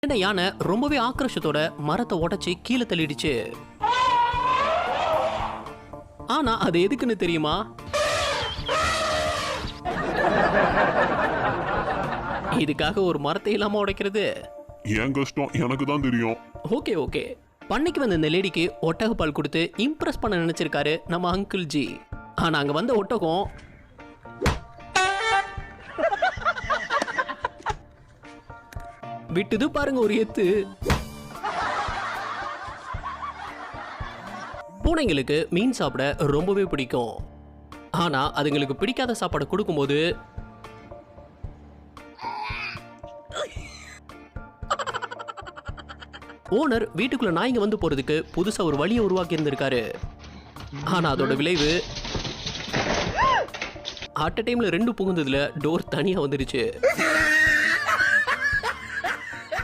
என்ன யானை ரொம்பவே ஆக்ரோஷத்தோட மரத்தை உடைச்சு கீழே தள்ளிடுச்சு. ஆனா அது எதுக்குன்னு தெரியுமா? இதுக்காக ஒரு மரத்தை இல்லாம உடைக்கிறது என் கஷ்டம் எனக்கு தான் தெரியும். Okay okay. பண்ணைக்கு வந்த இந்த லேடிக்கு ஒட்டக பால் கொடுத்து இம்ப்ரெஸ் பண்ண நினைச்சிருக்காரு நம்ம அங்கிள் ஜி. ஆனா அங்க வந்த ஒட்டகம் விட்டுது பாருங்க ஒரு எத்து. பூனைங்களுக்கு மீன் சாப்பிட ரொம்பவே பிடிக்கும். ஆனா அதுங்களுக்கு பிடிக்காத சாப்பாடு கொடுக்கும்போது ஓனர் வீட்டுக்குள்ள நாய்ங்க வந்து போறதுக்கு புதுசா ஒரு வழியை உருவாக்கி இருந்திருக்காரு. ஆனா அதோட விளைவு அட் டைம்ல 2 புகுந்ததுல டோர் தனியா வந்துருச்சு.